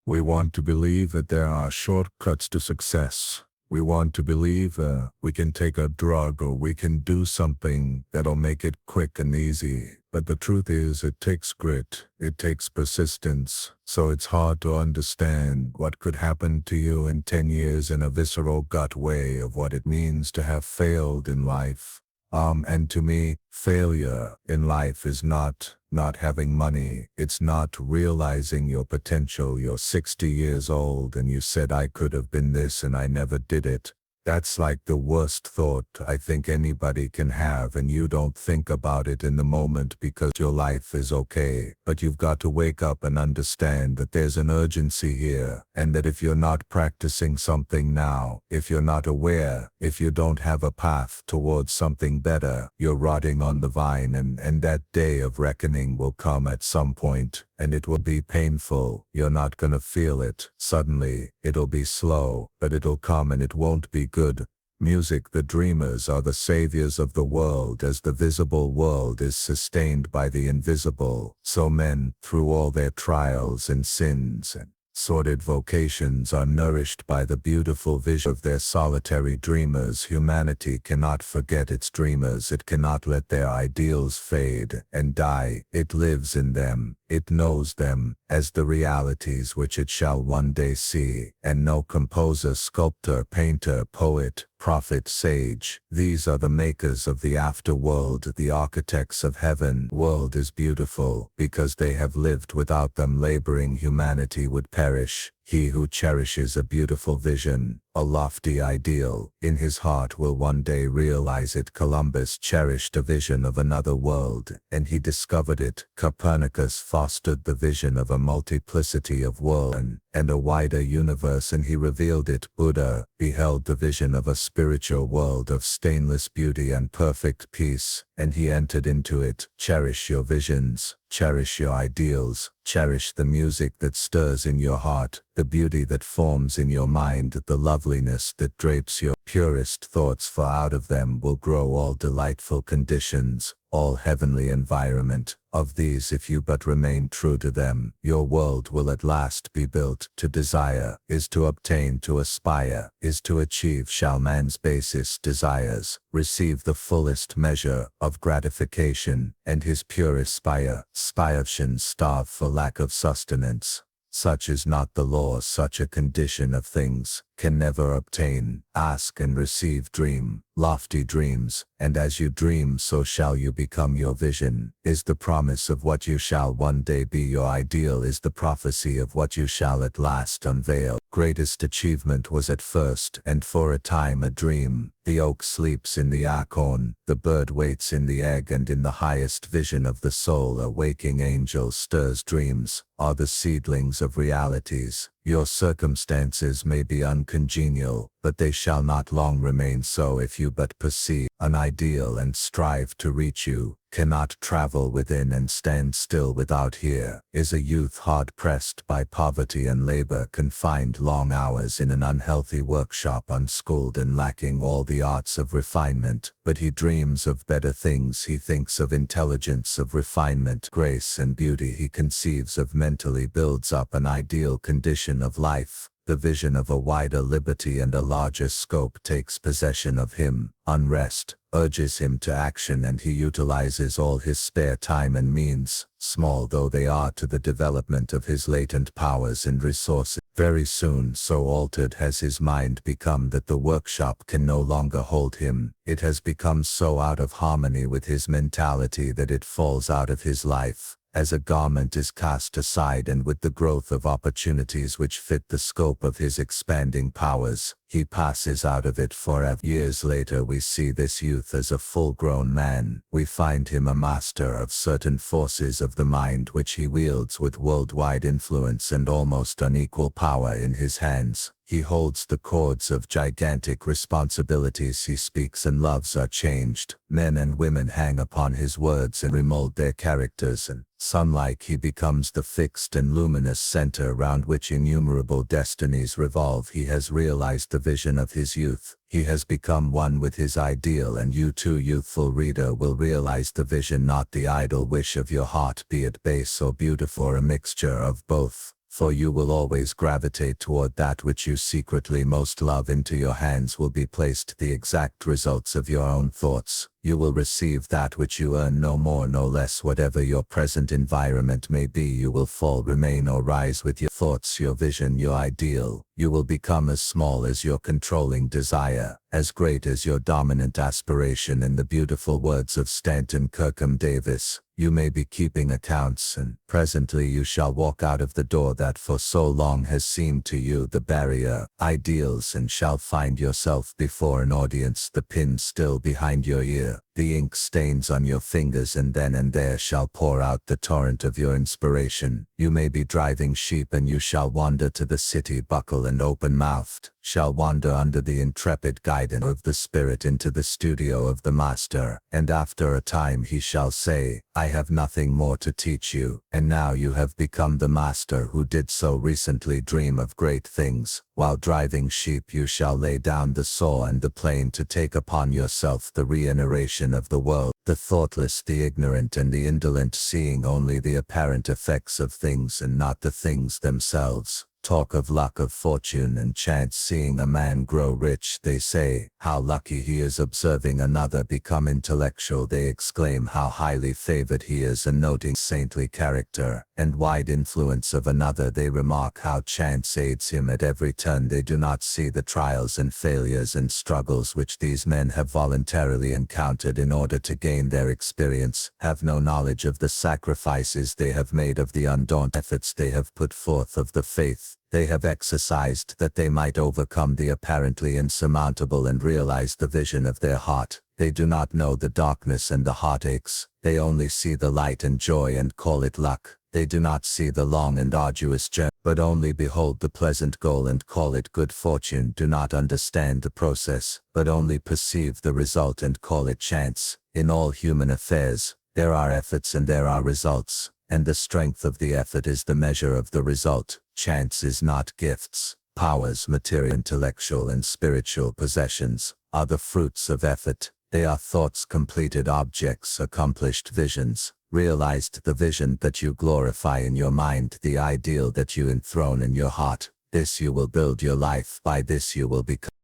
We want to believe that there are shortcuts to success. We want to believe we can take a drug or we can do something that'll make it quick and easy. But the truth is, it takes grit, it takes persistence. So it's hard to understand what could happen to you in 10 years in a visceral gut way of what it means to have failed in life. And to me, failure in life is not having money. It's not realizing your potential. You're 60 years old and you said, I could have been this and I never did it. That's like the worst thought I think anybody can have, and you don't think about it in the moment because your life is okay. But you've got to wake up and understand that there's an urgency here, and that if you're not practicing something now, if you're not aware, if you don't have a path towards something better, you're rotting on the vine, and that day of reckoning will come at some point. And it will be painful. You're not gonna feel it suddenly. It'll be slow, but it'll come and it won't be good. Music, the dreamers are the saviors of the world, as the visible world is sustained by the invisible. So men, through all their trials and sins and sordid vocations, are nourished by the beautiful vision of their solitary dreamers. Humanity cannot forget its dreamers. It cannot let their ideals fade and die. It lives in them. It knows them as the realities which it shall one day see. And no composer, sculptor, painter, poet, prophet, sage, these are the makers of the afterworld, the architects of heaven. World is beautiful because they have lived. Without them, laboring humanity would perish. He who cherishes a beautiful vision, a lofty ideal, in his heart will one day realize it. Columbus cherished a vision of another world, and he discovered it. Copernicus fostered the vision of a multiplicity of worlds and a wider universe, and he revealed it. Buddha beheld the vision of a spiritual world of stainless beauty and perfect peace, and he entered into it. Cherish your visions. Cherish your ideals. Cherish the music that stirs in your heart, the beauty that forms in your mind, the loveliness that drapes your purest thoughts, for out of them will grow all delightful conditions, all heavenly environment. Of these, if you but remain true to them, your world will at last be built. To desire is to obtain, to aspire is to achieve. Shall man's basest desires receive the fullest measure of gratification, and his pure aspirations starve for lack of sustenance. Such is not the law. Such a condition of things can never obtain. Ask and receive. Dream lofty dreams, and as you dream, so shall you become. Your vision is the promise of what you shall one day be. Your ideal is the prophecy of what you shall at last unveil. Greatest achievement was at first and for a time a dream. The oak sleeps in the acorn, the bird waits in the egg, and in the highest vision of the soul a waking angel stirs. Dreams are the seedlings of realities. Your circumstances may be uncongenial, but they shall not long remain so if you but perceive an ideal and strive to reach. You cannot travel within and stand still without. Here is a youth hard pressed by poverty and labor, confined long hours in an unhealthy workshop, unschooled and lacking all the arts of refinement. But he dreams of better things. He thinks of intelligence, of refinement, grace and beauty. He conceives of, mentally builds up an ideal condition of life. The vision of a wider liberty and a larger scope takes possession of him. Unrest urges him to action, and he utilizes all his spare time and means, small though they are, to the development of his latent powers and resources. Very soon, so altered has his mind become that the workshop can no longer hold him. It has become so out of harmony with his mentality that it falls out of his life, as a garment is cast aside, and with the growth of opportunities which fit the scope of his expanding powers, he passes out of it forever. Years later we see this youth as a full-grown man. We find him a master of certain forces of the mind which he wields with worldwide influence and almost unequal power in his hands. He holds the cords of gigantic responsibilities. He speaks and loves are changed. Men and women hang upon his words and remold their characters, and sun-like he becomes the fixed and luminous center around which innumerable destinies revolve. He has realized the vision of his youth. He has become one with his ideal, and you too, youthful reader, will realize the vision, not the idle wish of your heart, be it base or beautiful or a mixture of both. for you will always gravitate toward that which you secretly most love. Into your hands will be placed the exact results of your own thoughts. You will receive that which you earn, no more no less. Whatever your present environment may be, you will fall, remain or rise with your thoughts, your vision, your ideal. You will become as small as your controlling desire, as great as your dominant aspiration. In the beautiful words of Stanton Kirkham Davis, you may be keeping accounts, and presently you shall walk out of the door that for so long has seemed to you the barrier, ideals, and shall find yourself before an audience, the pin still behind your ear, the ink stains on your fingers, and then and there shall pour out the torrent of your inspiration. You may be driving sheep, and you shall wander to the city, buckle and open-mouthed, shall wander under the intrepid guidance of the Spirit into the studio of the Master, and after a time he shall say, I have nothing more to teach you, and now you have become the Master who did so recently dream of great things. While driving sheep you shall lay down the saw and the plane to take upon yourself the regeneration of the world, the thoughtless, the ignorant and the indolent, seeing only the apparent effects of things and not the things themselves. Talk of luck, of fortune and chance, seeing a man grow rich, they say, how lucky he is. Observing another become intellectual, they exclaim how highly favored he is. And noting saintly character and wide influence of another, they remark how chance aids him at every turn. They do not see the trials and failures and struggles which these men have voluntarily encountered in order to gain their experience, have no knowledge of the sacrifices they have made, of the undaunted efforts they have put forth, of the faith they have exercised that they might overcome the apparently insurmountable and realize the vision of their heart. They do not know the darkness and the heartaches. They only see the light and joy and call it luck. They do not see the long and arduous journey, but only behold the pleasant goal and call it good fortune. Do not understand the process, but only perceive the result and call it chance. In all human affairs, there are efforts and there are results, and the strength of the effort is the measure of the result. Chance is not gifts. Powers, material, intellectual and spiritual possessions, are the fruits of effort. They are thoughts, completed objects, accomplished visions, realized the vision that you glorify in your mind, the ideal that you enthrone in your heart. This you will build your life, by this you will become.